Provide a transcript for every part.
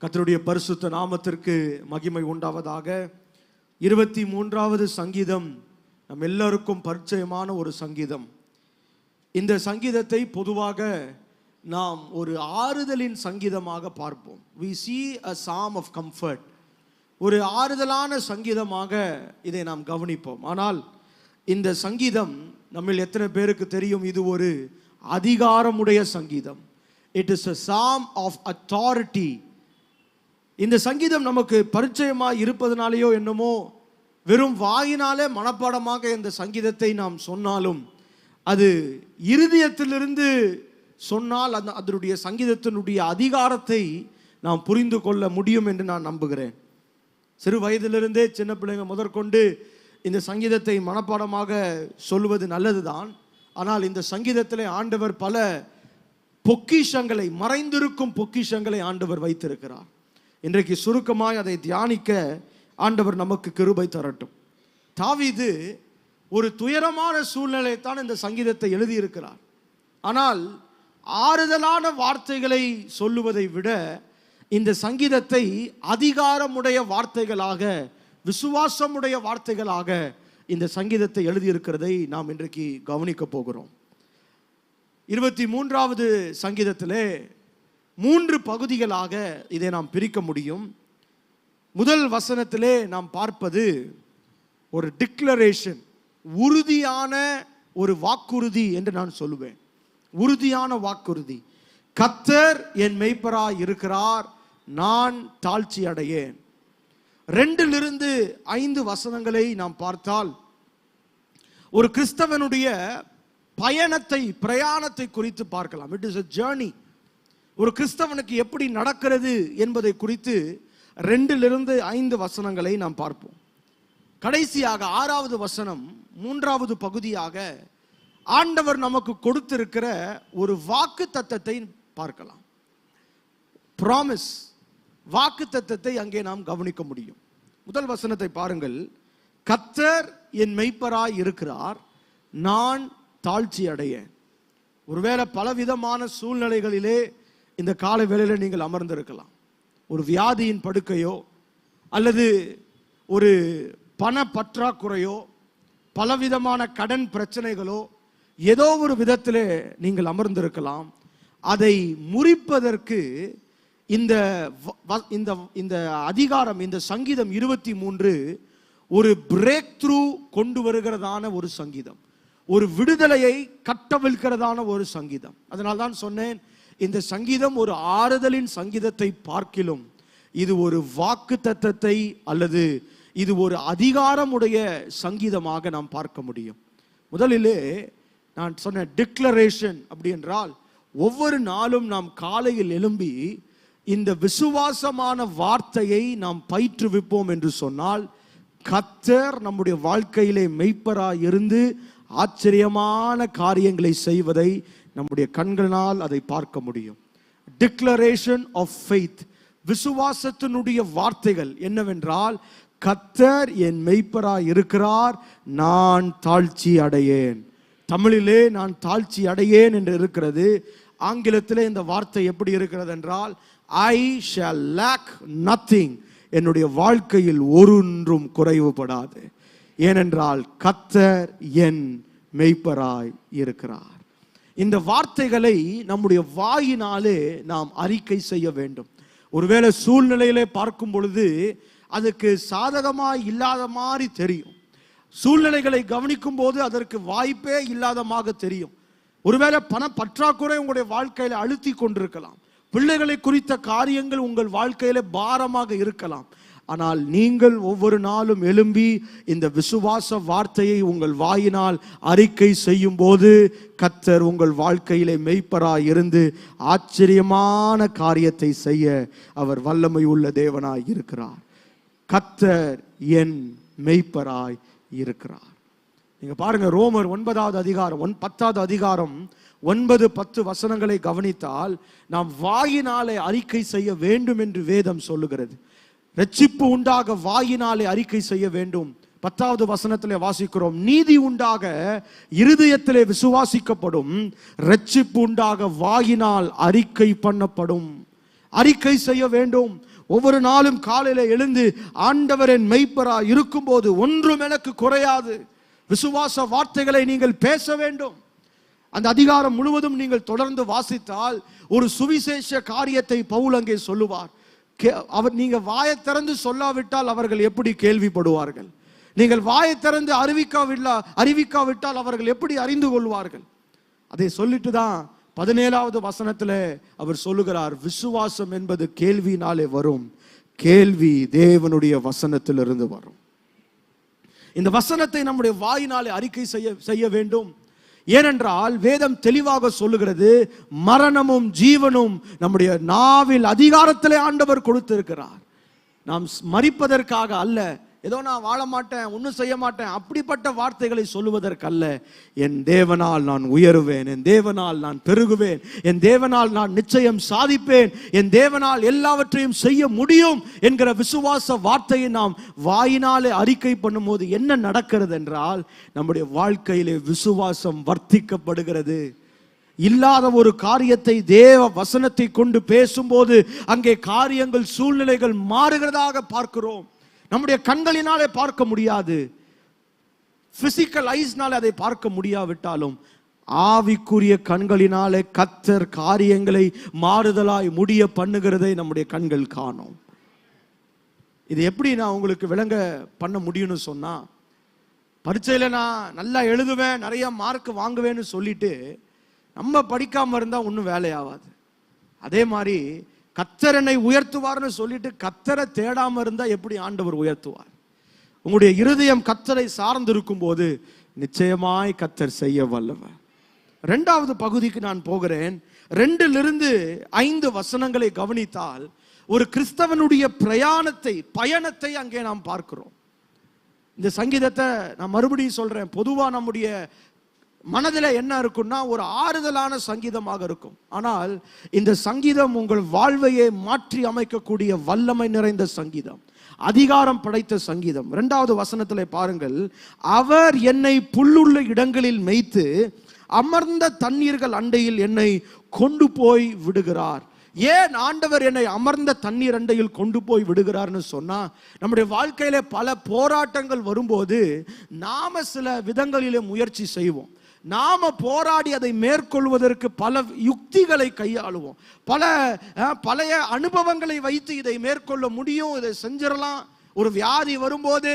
கர்த்தருடைய பரிசுத்த நாமத்திற்கு மகிமை உண்டாவதாக. 23வது சங்கீதம் நம் எல்லோருக்கும் பரிச்சயமான ஒரு சங்கீதம். இந்த சங்கீதத்தை பொதுவாக நாம் ஒரு ஆறுதலின் சங்கீதமாக பார்ப்போம். We see a psalm of comfort. ஒரு ஆறுதலான சங்கீதமாக இதை நாம் கவனிப்போம். ஆனால் இந்த சங்கீதம் நம்மில் எத்தனை பேருக்கு தெரியும்? இது ஒரு அதிகாரமுடைய சங்கீதம். It is a psalm of authority. இந்த சங்கீதம் நமக்கு பரிச்சயமாக இருப்பதனாலேயோ என்னமோ வெறும் வாயினாலே மனப்பாடமாக இந்த சங்கீதத்தை நாம் சொன்னாலும் அது இருதயத்திலிருந்து சொன்னால் அதனுடைய சங்கீதத்தினுடைய அதிகாரத்தை நாம் புரிந்து கொள்ள முடியும் என்று நான் நம்புகிறேன். சிறு வயதிலிருந்தே சின்ன பிள்ளைங்க முதற்கொண்டு இந்த சங்கீதத்தை மனப்பாடமாக சொல்லுவது நல்லதுதான். ஆனால் இந்த சங்கீதத்திலே ஆண்டவர் பல பொக்கிஷங்களை, மறைந்திருக்கும் பொக்கிஷங்களை ஆண்டவர் வைத்திருக்கிறார். இன்றைக்கு சுருக்கமாய் அதை தியானிக்க ஆண்டவர் நமக்கு கிருபை தரட்டும். தாவீது ஒரு துயரமான சூழ்நிலை தான் இந்த சங்கீதத்தை எழுதியிருக்கிறார். ஆனால் ஆறுதலான வார்த்தைகளை சொல்லுவதை விட இந்த சங்கீதத்தை அதிகாரமுடைய வார்த்தைகளாக, விசுவாசமுடைய வார்த்தைகளாக இந்த சங்கீதத்தை எழுதியிருக்கிறதை நாம் இன்றைக்கு கவனிக்க போகிறோம். 23வது சங்கீதத்திலே 3 பகுதிகளாக இதை நாம் பிரிக்க முடியும். முதல் வசனத்திலே நாம் பார்ப்பது ஒரு டிக்ளரேஷன், உறுதியான ஒரு வாக்குறுதி என்று நான் சொல்லுவேன். உறுதியான வாக்குறுதி. கர்த்தர் என் மேய்ப்பராய் இருக்கிறார், நான் தாழ்ச்சி அடையேன். 2 - 5 வசனங்களை நாம் பார்த்தால் ஒரு கிறிஸ்தவனுடைய பிரயாணத்தை குறித்து பார்க்கலாம். It is a journey. ஒரு கிறிஸ்தவனுக்கு எப்படி நடக்கிறது என்பதை குறித்து 2 - 5 வசனங்களை நாம் பார்ப்போம். கடைசியாக 6வது வசனம், 3வது பகுதியாக ஆண்டவர் நமக்கு கொடுத்திருக்கிற ஒரு வாக்கு தத்தத்தை பார்க்கலாம். ப்ராமிஸ், வாக்கு தத்தத்தை அங்கே நாம் கவனிக்க முடியும். முதல் வசனத்தை பாருங்கள். கர்த்தர் என் மெய்ப்பராய் இருக்கிறார், நான் தாழ்ச்சி அடையேன். ஒருவேளை பலவிதமான சூழ்நிலைகளிலே இந்த கால வேளையில நீங்கள் அமர்ந்திருக்கலாம். ஒரு வியாதியின் படுக்கையோ அல்லது ஒரு பண பற்றாக்குறையோ பலவிதமான கடன் பிரச்சனைகளோ ஏதோ ஒரு விதத்திலே நீங்கள் அமர்ந்திருக்கலாம். அதை முறிப்பதற்கு இந்த அதிகாரம், இந்த சங்கீதம் 23 ஒரு பிரேக் த்ரூ கொண்டு வருகிறதான ஒரு சங்கீதம், ஒரு விடுதலையை கட்டவிழ்க்கிறதான ஒரு சங்கீதம். அதனால தான் சொன்னேன், இந்த சங்கீதம் ஒரு ஆறுதலின் சங்கீதத்தை பார்க்கிலும் இது ஒரு வாக்கு தத்தத்தை அல்லது இது ஒரு அதிகாரமுடைய சங்கீதமாக நாம் பார்க்க முடியும். முதலிலே நான் சொன்ன டிக்ளரேஷன் அப்படி என்றால், ஒவ்வொரு நாளும் நாம் காலையில் எழும்பி இந்த விசுவாசமான வார்த்தையை நாம் பயிற்றுவிப்போம் என்று சொன்னால், கர்த்தர் நம்முடைய வாழ்க்கையிலே மெய்ப்பராய் இருந்து ஆச்சரியமான காரியங்களை செய்வதை நம்முடைய கண்களால் அதை பார்க்க முடியும். டிக்ளரேஷன் ஆஃப் ஃபெய்த், விசுவாசத்தினுடைய வார்த்தைகள் என்னவென்றால், கர்த்தர் என் மெய்ப்பராய் இருக்கிறார், நான் தாழ்ச்சி அடையேன். தமிழிலே நான் தாழ்ச்சி அடையேன் என்று இருக்கிறது. ஆங்கிலத்திலே இந்த வார்த்தை எப்படி இருக்கிறது என்றால், I shall lack nothing. என்னுடைய வாழ்க்கையில் ஒன்றும் குறைவுபடாது. ஏனென்றால் கர்த்தர் என் மெய்ப்பராய் இருக்கிறார். இந்த வார்த்தைகளை நம்முடைய வாயினாலே நாம் அறிக்கை செய்ய வேண்டும். ஒருவேளை சூழ்நிலையிலே பார்க்கும் பொழுது அதுக்கு சாதகமாய் இல்லாத மாதிரி தெரியும். சூழ்நிலைகளை கவனிக்கும் போது அதற்கு வாய்ப்பே இல்லாதமாக தெரியும். ஒருவேளை பண பற்றாக்குறை உங்களுடைய வாழ்க்கையில அழுத்தி கொண்டிருக்கலாம். பிள்ளைகளை குறித்த காரியங்கள் உங்கள் வாழ்க்கையில பாரமாக இருக்கலாம். ஆனால் நீங்கள் ஒவ்வொரு நாளும் எழும்பி இந்த விசுவாச வார்த்தையை உங்கள் வாயினால் அறிக்கை செய்யும் போது கர்த்தர் உங்கள் வாழ்க்கையிலே மெய்ப்பராய் இருந்து ஆச்சரியமான காரியத்தை செய்ய அவர் வல்லமை உள்ள தேவனாய் இருக்கிறார். கர்த்தர் என் மெய்ப்பராய் இருக்கிறார். நீங்க பாருங்க, ரோமர் 9வது அதிகாரம் 10வது அதிகாரம் 9-10 வசனங்களை கவனித்தால் நாம் வாயினாலே அறிக்கை செய்ய வேண்டும் என்று வேதம் சொல்லுகிறது. ரட்சிப்பு உண்டாக வாயினாலே அறிக்கை செய்ய வேண்டும். 10வது வசனத்திலே வாசிக்கிறோம், நீதி உண்டாக இருதயத்திலே விசுவாசிக்கப்படும், ரட்சிப்பு உண்டாக வாயினால் அறிக்கை பண்ணப்படும். அறிக்கை செய்ய வேண்டும். ஒவ்வொரு நாளும் காலையில எழுந்து ஆண்டவரின் மெய்ப்பரா இருக்கும்போது ஒன்றும் எனக்கு குறையாது. விசுவாச வார்த்தைகளை நீங்கள் பேச வேண்டும். அந்த அதிகாரம் முழுவதும் நீங்கள் தொடர்ந்து வாசித்தால் ஒரு சுவிசேஷ காரியத்தை பவுல் அங்கே சொல்லுவார். அவர் நீங்க வாயை திறந்து சொல்லாவிட்டால் அவர்கள் எப்படி கேள்விப்படுவார்கள்? நீங்கள் வாயை திறந்து அறிவிக்காவிட்டால் அவர்கள் எப்படி அறிந்து கொள்வார்கள்? அதை சொல்லிட்டு தான் 17வது வசனத்தில் அவர் சொல்லுகிறார், விசுவாசம் என்பது கேள்வியினாலே வரும், கேள்வி தேவனுடைய வசனத்திலிருந்து வரும். இந்த வசனத்தை நம்முடைய வாயினாலே அறிக்கை செய்ய வேண்டும். ஏனென்றால் வேதம் தெளிவாக சொல்லுகிறது, மரணமும் ஜீவனும் நம்முடைய நாவில் அதிகாரத்திலே ஆண்டவர் கொடுத்திருக்கிறார். நாம் மரிப்பதற்காக அல்ல, ஏதோ நான் வாழ மாட்டேன், ஒன்றும் செய்ய மாட்டேன், அப்படிப்பட்ட வார்த்தைகளை சொல்லுவதற்கல்ல. என் தேவனால் நான் உயருவேன், என் தேவனால் நான் பெருகுவேன், என் தேவனால் நான் நிச்சயம் சாதிப்பேன், என் தேவனால் எல்லாவற்றையும் செய்ய முடியும் என்கிற விசுவாச வார்த்தையை நாம் வாயினாலே அறிக்கை பண்ணும்போது என்ன நடக்கிறது என்றால், நம்முடைய வாழ்க்கையிலே விசுவாசம் வர்த்திக்கப்படுகிறது. இல்லாத ஒரு காரியத்தை தேவ வசனத்தை கொண்டு பேசும்போது அங்கே காரியங்கள், சூழ்நிலைகள் மாறுகிறதாக பார்க்கிறோம். நம்முடைய கண்களினாலே பார்க்க முடியாது, பிசிக்கல் ஐஸ்னாலே அதை பார்க்க முடியாவிட்டாலும் ஆவிக்குரிய கண்களினாலே கர்த்தர் காரியங்களை மாறுதலாய் முடிய பண்ணுகிறதை நம்முடைய கண்கள் காணும். இது எப்படி நான் உங்களுக்கு விளங்க பண்ண முடியும்னு சொன்னா, பரீட்சையில நான் நல்லா எழுதுவேன், நிறைய மார்க் வாங்குவேன்னு சொல்லிட்டு நம்ம படிக்காம இருந்தா ஒன்றும் வேலையாகாது. அதே மாதிரி கர்த்தரனை உயர்த்துவார்னு சொல்லிட்டு கர்த்தரை தேடாம இருந்தா எப்படி ஆண்டவர் உயர்த்துவார்? உங்களுடைய இருதயம் கர்த்தரை சார்ந்திருக்கும் போது நிச்சயமாய் கர்த்தர் செய்ய வல்லவர். 2வது பகுதிக்கு நான் போகிறேன். 2லிருந்து 5 வசனங்களை கவனித்தால் ஒரு கிறிஸ்தவனுடைய பயணத்தை அங்கே நாம் பார்க்கிறோம். இந்த சங்கீதத்தை நான் மறுபடியும் சொல்றேன், பொதுவா நம்முடைய மனதில் என்ன இருக்குன்னா ஒரு ஆறுதலான சங்கீதமாக இருக்கும். ஆனால் இந்த சங்கீதம் உங்கள் வாழ்வையே மாற்றி அமைக்கக்கூடிய வல்லமை நிறைந்த சங்கீதம், அதிகாரம் படைத்த சங்கீதம். 2வது வசனத்தில் பாருங்கள், அவர் என்னை புல்லுள்ள இடங்களில் மேய்த்து அமர்ந்த தண்ணீர்கள் அண்டையில் என்னை கொண்டு போய் விடுகிறார். ஏன் ஆண்டவர் என்னை அமர்ந்த தண்ணீர் அண்டையில் கொண்டு போய் விடுகிறார்னு சொன்னா, நம்முடைய வாழ்க்கையில பல போராட்டங்கள் வரும்போது நாம சில விதங்களிலே முயற்சி செய்வோம். நாம போராடி அதை மேற்கொள்வதற்கு பல யுக்திகளை கையாளுவோம். பழைய அனுபவங்களை வைத்து இதை மேற்கொள்ள முடியும், இதை செஞ்சிடலாம். ஒரு வியாதி வரும்போது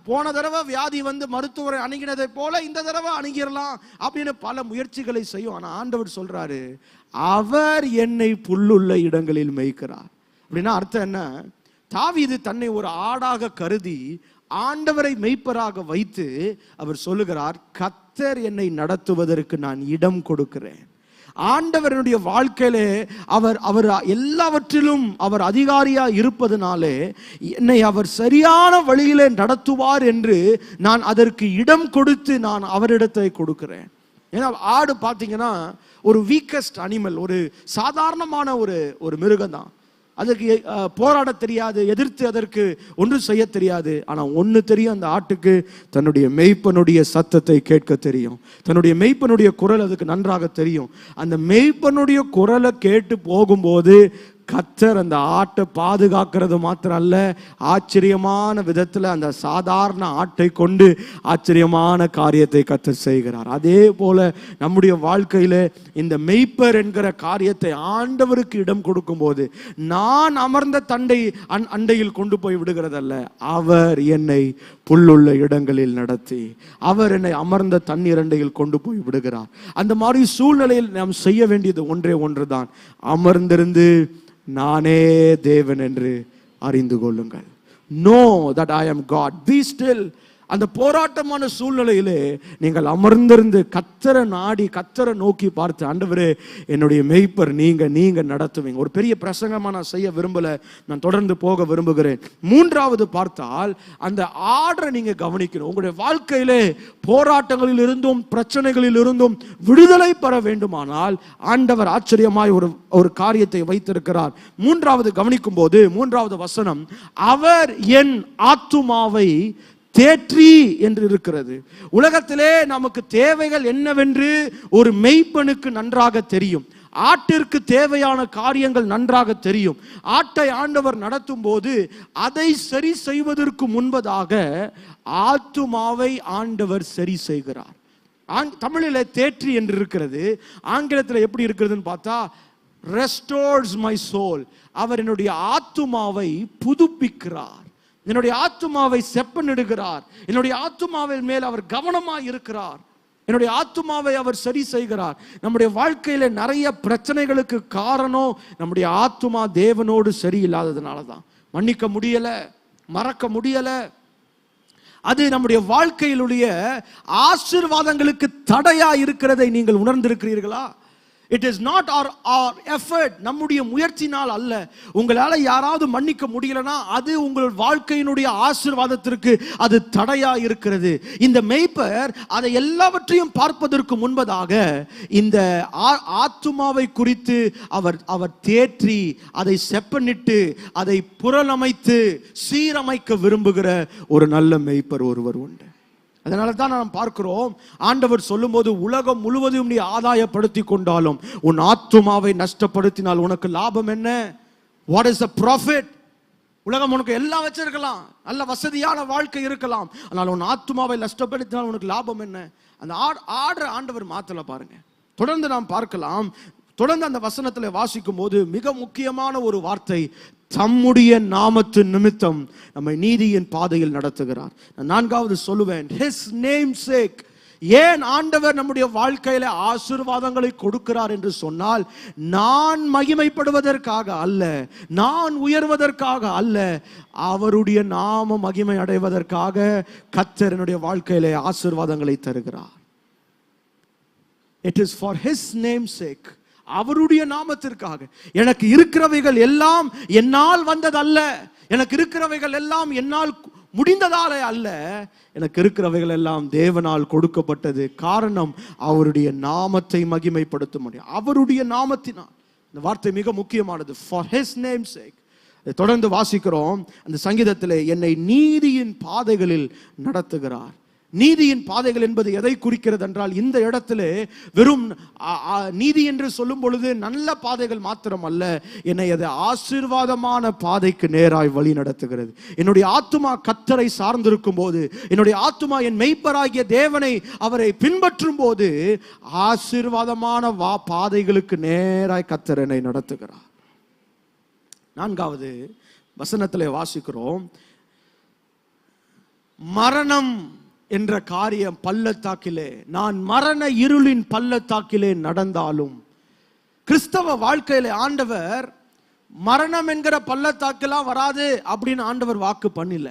போன தடவை வியாதி வந்து மருத்துவரை அணுகினதை போல இந்த தடவை அணுகிடலாம் அப்படின்னு பல முயற்சிகளை செய்யும். ஆனா ஆண்டவர் சொல்றாரு, அவர் என்னை புல்லுள்ள இடங்களில் மேய்க்கிறார். அப்படின்னா அர்த்தம் என்ன? தாவீது தன்னை ஒரு ஆடாக கருதி ஆண்டவரை மெய்ப்பராக வைத்து அவர் சொல்லுகிறார், கர்த்தர் என்னை நடத்துவதற்கு நான் இடம் கொடுக்கிறேன். ஆண்டவருடைய வாழ்க்கையிலே அவர் எல்லாவற்றிலும் அவர் அதிகாரியா இருப்பதனாலே என்னை அவர் சரியான வழியிலே நடத்துவார் என்று நான் அதற்கு இடம் கொடுத்து நான் அவரிடத்தை கொடுக்கிறேன். ஏன்னா ஆடு பார்த்தீங்கன்னா ஒரு வீக்கஸ்ட் அனிமல், ஒரு சாதாரணமான ஒரு மிருகம் தான். அதுக்கு போராட தெரியாது, எதிர்த்து அதற்கு ஒன்று செய்ய தெரியாது. ஆனால் ஒன்று தெரியும், அந்த ஆட்டுக்கு தன்னுடைய மெய்ப்பனுடைய சத்தத்தை கேட்க தெரியும், தன்னுடைய மெய்ப்பனுடைய குரல் அதுக்கு நன்றாக தெரியும். அந்த மெய்ப்பனுடைய குரலை கேட்டு போகும்போது கர்த்தர் அந்த ஆட்டை பாதுகாக்கிறது மாத்திரம் அல்ல, ஆச்சரியமான விதத்தில் அந்த சாதாரண ஆட்டை கொண்டு ஆச்சரியமான காரியத்தை கர்த்தர் செய்கிறார். அதே போல நம்முடைய வாழ்க்கையில இந்த மெய்ப்பர் என்கிற காரியத்தை ஆண்டவருக்கு இடம் கொடுக்கும் போது நான் அமர்ந்த அண்டையில் கொண்டு போய் விடுகிறதல்ல, அவர் என்னை புல்லுள்ள இடங்களில் நடத்தி அவர் என்னை அமர்ந்த தண்ணீர் அண்டையில் கொண்டு போய் விடுகிறார். அந்த மாதிரி சூழ்நிலையில் நாம் செய்ய வேண்டியது ஒன்றே ஒன்றுதான், அமர்ந்திருந்து நானே தேவன் என்று அறிந்து கொள்ளுங்கள். Know that I am God. Be still. அந்த போராட்டமான சூழ்நிலையிலே நீங்கள் அமர்ந்திருந்து கர்த்தரை நாடி கர்த்தரை நோக்கி பார்த்து, ஆண்டவரே என்னுடைய மெய்ப்பர் நீங்க நடத்துவீங்க. ஒரு பெரிய பிரசங்கமா நான் செய்ய விரும்பல, நான் தொடர்ந்து போக விரும்புகிறேன். 3வது பார்த்தால் அந்த ஆர்டரை நீங்க கவனிக்கணும். உங்களுடைய வாழ்க்கையிலே போராட்டங்களில் இருந்தும் பிரச்சனைகளில் இருந்தும் விடுதலை பெற வேண்டுமானால் ஆண்டவர் ஆச்சரியமாய் ஒரு காரியத்தை வைத்திருக்கிறார். 3வது கவனிக்கும் போது 3வது வசனம், அவர் என் ஆத்துமாவை தேற்றி என்று இருக்கிறது. உலகத்திலே நமக்கு தேவைகள் என்னவென்று ஒரு மெய்ப்பனுக்கு நன்றாக தெரியும். ஆட்டிற்கு தேவையான காரியங்கள் நன்றாக தெரியும். ஆட்டை ஆண்டவர் நடத்தும் போது அதை சரி செய்வதற்கு முன்பதாக ஆத்துமாவை ஆண்டவர் சரி செய்கிறார். தமிழில் தேற்றி என்று இருக்கிறது, ஆங்கிலத்தில் எப்படி இருக்கிறதுன்னு பார்த்தா restores my soul. அவர் என்னுடைய ஆத்துமாவை புதுப்பிக்கிறார், என்னுடைய ஆத்துமாவை செப்பனிடுகிறார், என்னுடைய ஆத்துமாவின் மேல் அவர் கவனமாய் இருக்கிறார், என்னுடைய ஆத்துமாவை அவர் சரி செய்கிறார். நம்முடைய வாழ்க்கையில நிறைய பிரச்சனைகளுக்கு காரணம் நம்முடைய ஆத்துமா தேவனோடு சரியில்லாததுனால தான். மன்னிக்க முடியல, மறக்க முடியல. அது நம்முடைய வாழ்க்கையிலுடைய ஆசீர்வாதங்களுக்கு தடையா இருக்கிறதை நீங்கள் உணர்ந்திருக்கிறீர்களா? It is not our effort, நம்முடைய முயற்சினால் அல்ல. உங்களால் யாராவது மன்னிக்க முடியலனா அது உங்கள் வாழ்க்கையினுடைய ஆசீர்வாதத்திற்கு அது தடையா இருக்கிறது. இந்த மேய்ப்பர் அதை எல்லாவற்றையும் பார்ப்பதற்கு முன்பதாக இந்த ஆத்துமாவை குறித்து அவர் தேற்றி அதை செப்பனிட்டு அதை புறலமைத்து சீரமைக்க விரும்புகிற ஒரு நல்ல மேய்ப்பர் ஒருவர் உண்டு. அதனால தான் நாம் பார்க்கிறோம், ஆண்டவர் சொல்லும்போது உலகம் முழுவதும் நீ ஆதாயப்படுத்தி கொண்டாலும் உன் ஆத்துமாவை நஷ்டப்படுத்தினால் உனக்கு லாபம் என்ன? What is the profit? உலகம் உனக்கு எல்லாம் வச்சிருக்கலாம், நல்ல வசதியான வாழ்க்கை இருக்கலாம், ஆனால் உன் ஆத்துமாவை நஷ்டப்படுத்தினால் உனக்கு லாபம் என்ன? அந்த ஆர்டர் ஆண்டவர் மாத்தல பாருங்க. தொடர்ந்து நாம் பார்க்கலாம். தொடர்ந்து அந்த வசனத்தில் வாசிக்கும் போது மிக முக்கியமான ஒரு வார்த்தை, தம்முடைய நாமத்தின் நிமித்தம் நம்மை நீதியின் பாதையில் நடத்துகிறார். நான்காவது சொல்லுவேன், his name sake. ஏன் ஆண்டவர் நம்முடைய வாழ்க்கையில ஆசீர்வாதங்களை கொடுக்கிறார் என்று சொன்னால், நான் மகிமைப்படுவதற்காக அல்ல, நான் உயர்வதற்காக அல்ல, அவருடைய நாம மகிமை அடைவதற்காக கர்த்தர் என்னுடைய வாழ்க்கையில ஆசீர்வாதங்களை தருகிறார். It is for his name sake, அவருடைய நாமத்திற்காக. எனக்கு இருக்கிறவைகள் எல்லாம் என்னால் வந்ததல்ல, எனக்கு இருக்கிறவைகள் எல்லாம் என்னால் முடிந்ததாலே அல்ல, எனக்கு இருக்கிறவைகள் எல்லாம் தேவனால் கொடுக்கப்பட்டது. காரணம், அவருடைய நாமத்தை மகிமைப்படுத்த முடியும், அவருடைய நாமத்தினால். இந்த வார்த்தை மிக முக்கியமானது, for his name sake. தொடர்ந்து வாசிக்கிறோம் அந்த சங்கீதத்திலே, என்னை நீதியின் பாதைகளில் நடத்துகிறார். நீதியின் பாதைகள் என்பது எதை குறிக்கிறது என்றால், இந்த இடத்துல வெறும் நீதி என்று சொல்லும் பொழுது நல்ல பாதைகள் மாத்திரம் அல்ல, என்னை அது ஆசீர்வாதமான பாதைக்கு நேராய் வழி நடத்துகிறது. என்னுடைய ஆத்துமா கர்த்தரை சார்ந்திருக்கும் போது, என்னுடைய ஆத்துமா என் மெய்ப்பராகிய தேவனை அவரை பின்பற்றும் போது ஆசீர்வாதமான பாதைகளுக்கு நேராய் கர்த்தர் என்னை நடத்துகிறார். நான்காவது வசனத்திலே வாசிக்கிறோம், மரணம் என்ற காரியம் பள்ளத்தாக்கிலே, நான் மரண இருளின் பள்ளத்தாக்கிலே நடந்தாலும். கிறிஸ்தவ வாழ்க்கையில ஆண்டவர் மரணம் என்கிற பள்ளத்தாக்கெல்லாம் வராது அப்படின்னு ஆண்டவர் வாக்கு பண்ணல.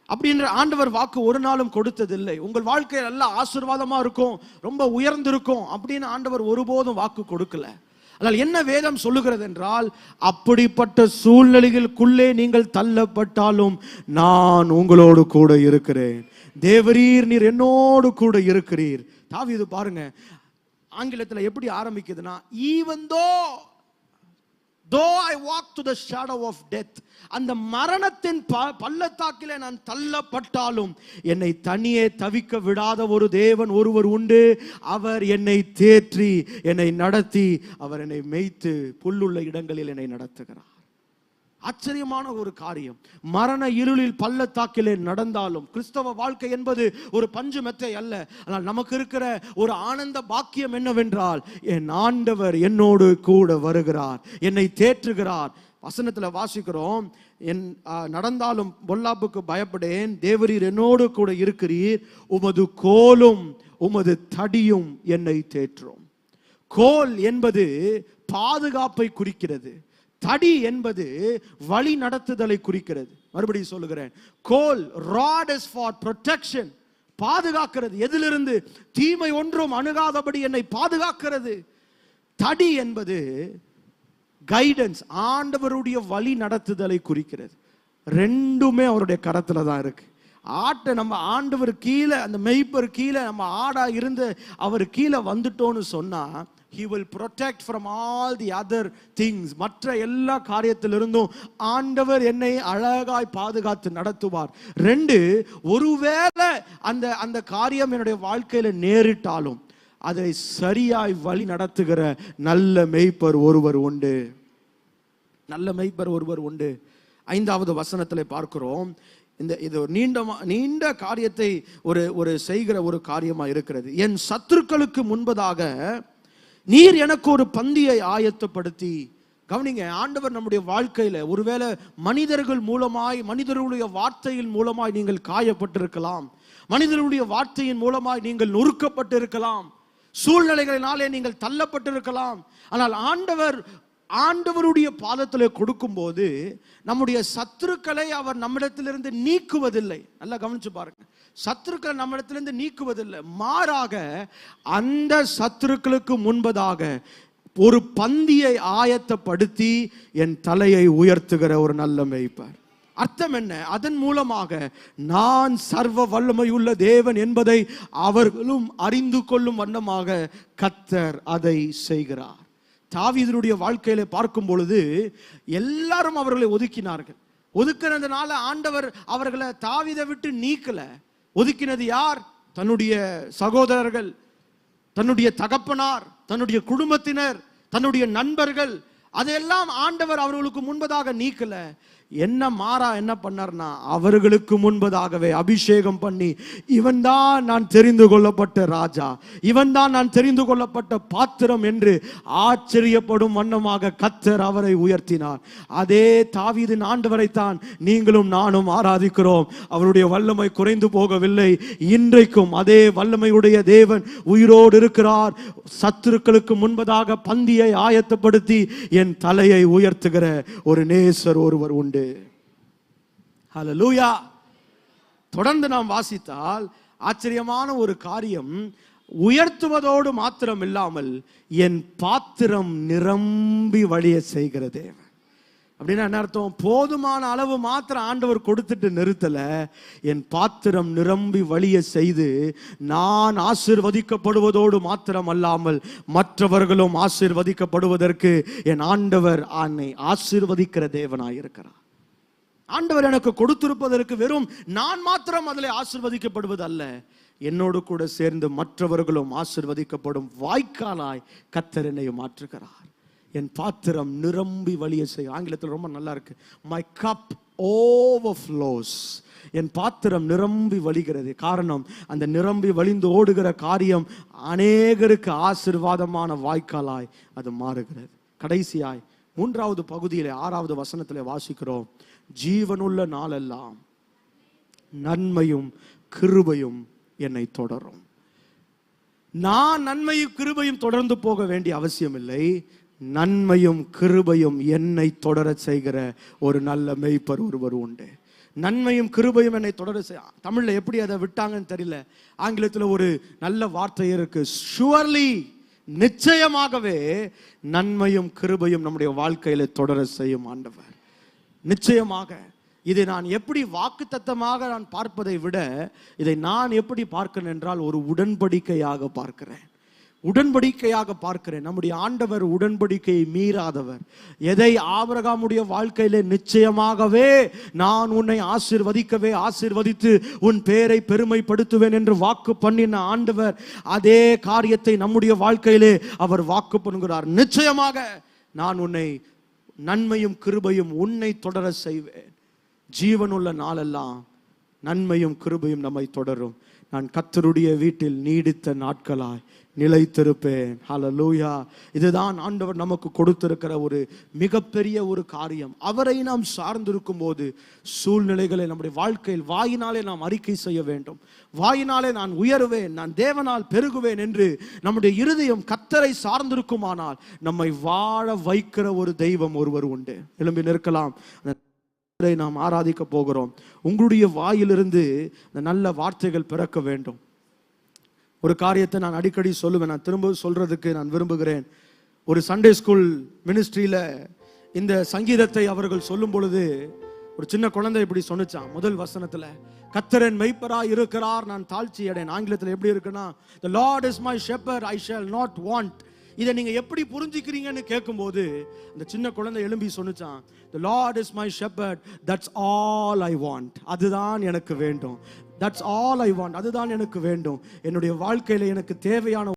அப்படின்ற ஆண்டவர் வாக்கு ஒரு நாளும் கொடுத்ததில்லை. உங்கள் வாழ்க்கை நல்ல ஆசீர்வாதமா இருக்கும், ரொம்ப உயர்ந்திருக்கும் அப்படின்னு ஆண்டவர் ஒருபோதும் வாக்கு கொடுக்கல. ஆனால் என்ன வேதம் சொல்லுகிறது என்றால், அப்படிப்பட்ட சூழ்நிலைகளுக்குள்ளே நீங்கள் தள்ளப்பட்டாலும் நான் உங்களோடு கூட இருக்கிறேன். தேவரீர், நீர் என்னோடு கூட இருக்கிறீர். தாவீது பாருங்க, ஆங்கிலத்தில் எப்படி ஆரம்பிக்குதுன்னா, even though I walk to the shadow of death, அந்த மரணத்தின் பள்ளத்தாக்கிலே நான் தள்ளப்பட்டாலும் என்னை தனியே தவிக்க விடாத ஒரு தேவன் ஒருவர் உண்டு. அவர் என்னை தேற்றி என்னை நடத்தி, அவர் என்னை மேய்த்து புல்லுள்ள இடங்களில் என்னை நடத்துகிறார். ஆச்சரியமான ஒரு காரியம். மரண இருளில் பள்ளத்தாக்கிலே நடந்தாலும், கிறிஸ்தவ வாழ்க்கை என்பது ஒரு பஞ்சு மெத்தை அல்ல. ஆனால் நமக்கு இருக்கிற ஒரு ஆனந்த பாக்கியம் என்னவென்றால், என் ஆண்டவர் என்னோடு கூட வருகிறார், என்னை தேற்றுகிறார். வசனத்துல வாசிக்கிறோம், என் நடந்தாலும் பொல்லாப்புக்கு பயப்படேன், தேவரீர் என்னோடு கூட இருக்கிறீர், உமது கோலும் உமது தடியும் என்னை தேற்றும். கோல் என்பது பாதுகாப்பை குறிக்கிறது, தடி என்பது வழி நடத்துதலை குறிக்கிறது. மறுபடியும் சொல்லுகிறேன், கோல், ராட் இஸ் ஃபார் ப்ரொடெக்ஷன், பாதுகாக்கிறது, எதிலிருந்து தீமை ஒன்றும் அணுகாதபடி என்னை பாதுகாக்கிறது. தடி என்பது கைடன்ஸ், ஆண்டவருடைய வழி நடத்துதலை குறிக்கிறது. ரெண்டுமே அவருடைய கரத்துல தான் இருக்கு. ஆட்டை நம்ம ஆண்டவர் கீழே, அந்த மெய்ப்பர் கீழே நம்ம ஆடா இருந்து அவர் கீழே வந்துட்டோன்னு சொன்னா, he will protect from all the other things. மற்ற எல்லா காரியத்திலிருந்தும் ஆண்டவர் என்னை அழகாய் பாதுகாத்து நடத்துவார். ரெண்டு, ஒருவேளை அந்த காரியம் என்னுடைய வாழ்க்கையில நேரிட்டாலும் அதை சரியாய் வழி நடத்துகிற நல்ல மேய்ப்பர் ஒருவர் உண்டு. நல்ல மேய்ப்பர் ஒருவர் உண்டு. 5வது வசனத்தில் பார்க்கிறோம். இது நீண்ட காரியத்தை ஒரு செய்கிற ஒரு காரியமா இருக்கிறது. என் சத்துருக்களுக்கு முன்பதாக நீர் எனக்கு ஒரு பந்தியை ஆயத்தப்படுத்தி. கவனிங்க, ஆண்டவர் நம்முடைய வாழ்க்கையில ஒருவேளை மனிதர்கள் மூலமாய், மனிதர்களுடைய வார்த்தையின் மூலமாய் நீங்கள் காயப்பட்டிருக்கலாம், மனிதர்களுடைய வார்த்தையின் மூலமாய் நீங்கள் நொறுக்கப்பட்டிருக்கலாம், சூழ்நிலைகளினாலே நீங்கள் தள்ளப்பட்டிருக்கலாம். ஆனால் ஆண்டவருடைய பாதத்தில் கொடுக்கும் போது நம்முடைய சத்துருக்களை அவர் நம்மிடத்திலிருந்து நீக்குவதில்லை. நல்லா கவனிச்சு பாருங்க, சத்துருக்களை நம்மிடத்திலிருந்து நீக்குவதில்லை. மாறாக அந்த சத்துருக்களுக்கு முன்பதாக ஒரு பந்தியை ஆயத்தப்படுத்தி என் தலையை உயர்த்துகிற ஒரு நல்ல மேய்ப்பர். அர்த்தம் என்ன? அதன் மூலமாக நான் சர்வ வல்லமையுள்ள தேவன் என்பதை அவர்களும் அறிந்து கொள்ளும் வண்ணமாக கர்த்தர் அதை செய்கிறார். தாவீதுடைய வாழ்க்கையில பார்க்கும் பொழுது எல்லாரும் அவர்களை ஒதுக்கினார்கள். ஒதுக்கினதுனால ஆண்டவர் அவர்களை தாவீதை விட்டு நீக்கல. ஒதுக்கினது யார்? தன்னுடைய சகோதரர்கள், தன்னுடைய தகப்பனார், தன்னுடைய குடும்பத்தினர், தன்னுடைய நண்பர்கள். அதெல்லாம் ஆண்டவர் அவர்களுக்கு முன்பதாக நீக்கல. என்ன பண்ணார்னா, அவர்களுக்கு முன்பதாகவே அபிஷேகம் பண்ணி, இவன் தான் நான் தெரிந்து கொள்ளப்பட்ட ராஜா, இவன் தான் நான் தெரிந்து கொள்ளப்பட்ட பாத்திரம் என்று ஆச்சரியப்படும் வண்ணமாக கர்த்தர் அவரை உயர்த்தினார். அதே தாவீதின் ஆண்டவரைத்தான் நீங்களும் நானும் ஆராதிக்கிறோம். அவருடைய வல்லமை குறைந்து போகவில்லை. இன்றைக்கும் அதே வல்லமையுடைய தேவன் உயிரோடு இருக்கிறார். சத்துருக்களுக்கு முன்பதாக பந்தியை ஆயத்தப்படுத்தி என் தலையை உயர்த்துகிற ஒரு நேசர் ஒருவர் உண்டு. ஹல்லேலூயா. தொடர்ந்து நாம் வாசித்தால் ஆச்சரியமான ஒரு காரியம், உயர்த்துவதோடு மாத்திரம் இல்லாமல் என் பாத்திரம் நிரம்பி வழிய செய்கிற தேவன். அப்படின்னா என்ன அர்த்தம்? போதுமான அளவு மாத்திரம் ஆண்டவர் கொடுத்துட்டு நிறுத்தல, என் பாத்திரம் நிரம்பி வழிய செய்து நான் ஆசீர்வதிக்கப்படுவதோடு மாத்திரம் அல்லாமல் மற்றவர்களும் ஆசீர்வதிக்கப்படுவதற்கு என் ஆண்டவர் என்னை ஆசீர்வதிக்கிற தேவனாயிருக்கிறார். ஆண்டவர் எனக்கு கொடுத்திருப்பதற்கு வெறும் நான் மாத்திரம் அதில் ஆசீர்வதிக்கப்படுவது அல்ல, என்னோடு கூட சேர்ந்து மற்றவர்களும் ஆசீர்வதிக்கப்படும் வாய்க்காலாய் கர்த்தர் என்னை மாற்றுகிறார். என் பாத்திரம் நிரம்பி வழிய செய்ய. ஆங்கிலத்தில் ரொம்ப நல்லா இருக்கு, மை கப் ஓவர்ஃப்ளோஸ். என் பாத்திரம் நிரம்பி வழிகிறது. காரணம், அந்த நிரம்பி வழிந்து ஓடுகிற காரியம் அநேகருக்கு ஆசீர்வாதமான வாய்க்காலாய் அது மாறுகிறது. கடைசியாய் 3வது பகுதியிலே 6வது வசனத்திலே வாசிக்கிறோம், ஜீவனுள்ள நாளெல்லாம் நன்மையும் கிருபையும் என்னை தொடரும். நான் நன்மையும் கிருபையும் தொடர்ந்து போக வேண்டிய அவசியம் இல்லை. நன்மையும் கிருபையும் என்னை தொடர செய்கிற ஒரு நல்ல மேய்ப்பர் ஒருவர் உண்டு. நன்மையும் கிருபையும் என்னை தொடர தமிழ்ல எப்படி அதை விட்டாங்கன்னு தெரியல. ஆங்கிலத்தில் ஒரு நல்ல வார்த்தை இருக்கு, ஷுவர்லி, நிச்சயமாகவே நன்மையும் கிருபையும் நம்முடைய வாழ்க்கையில தொடர செய்யும் ஆண்டவர். நிச்சயமாக. இதை நான் எப்படி வாக்குத்தத்தமாக நான் பார்ப்பதை விட இதை நான் எப்படி பார்க்கிறேன் என்றால் ஒரு உடன்படிக்கையாக பார்க்கிறேன். உடன்படிக்கையாக பார்க்கிறேன். நம்முடைய ஆண்டவர் உடன்படிக்கையை மீறாதவர். எதை ஆபிரகாமுடைய வாழ்க்கையிலே நிச்சயமாகவே நான் உன்னை ஆசீர்வதித்து உன் பேரை பெருமைப்படுத்துவேன் என்று வாக்கு பண்ணின ஆண்டவர், அதே காரியத்தை நம்முடைய வாழ்க்கையிலே அவர் வாக்கு பண்ணுகிறார். நிச்சயமாக நான் உன்னை நன்மையும் கிருபையும் உன்னை தொடர செய்வேன். ஜீவனுள்ள நாளெல்லாம் நன்மையும் கிருபையும் நம்மை தொடரும். நான் கர்த்தருடைய வீட்டில் நீடித்த நாட்களாய் நிலைத்திருப்பேன். ஹல்லேலூயா. இதுதான் ஆண்டவர் நமக்கு கொடுத்திருக்கிற ஒரு மிகப்பெரிய ஒரு காரியம். அவரை நாம் சார்ந்திருக்கும் போது சூழ்நிலைகளை நம்முடைய வாழ்க்கையில் வாயினாலே நாம் அறிக்கை செய்ய வேண்டும். வாயினாலே நான் உயருவேன், நான் தேவனால் பெருகுவேன் என்று நம்முடைய இருதயம் கர்த்தரை சார்ந்திருக்குமானால் நம்மை வாழ வைக்கிற ஒரு தெய்வம் ஒருவர் உண்டு. எழும்பி நிற்கலாம். நாம் ஆராதிக்க போகிறோம். உங்களுடைய வாயிலிருந்து நல்ல வார்த்தைகள் பிறக்க வேண்டும். ஒரு காரியத்தை நான் அடிக்கடி சொல்லுவேன், நான் திரும்ப சொல்றதுக்கு நான் விரும்புகிறேன். ஒரு சண்டே ஸ்கூல் மினிஸ்ட்ரியில இந்த சங்கீதத்தை அவர்கள் சொல்லும் பொழுது ஒரு சின்ன குழந்தை இப்படி சொன்னிச்சான். முதல் வசனத்துல, கர்த்தர் மெய்ப்பராய் இருக்கிறார், நான் தாழ்ச்சி அடையேன். ஆங்கிலத்தில் எப்படி இருக்குன்னா, the Lord is my shepherd, I shall not want. இதை நீங்க எப்படி புரிஞ்சுக்கிறீங்கன்னு கேட்கும்போது அந்த சின்ன குழந்தை எழும்பி சொன்னிச்சான், the Lord is my shepherd, that's all I want. அதுதான் எனக்கு வேண்டும். That's all I want. அதுதான் எனக்கு வேண்டும். என்னுடைய வாழ்க்கையில எனக்கு தேவையான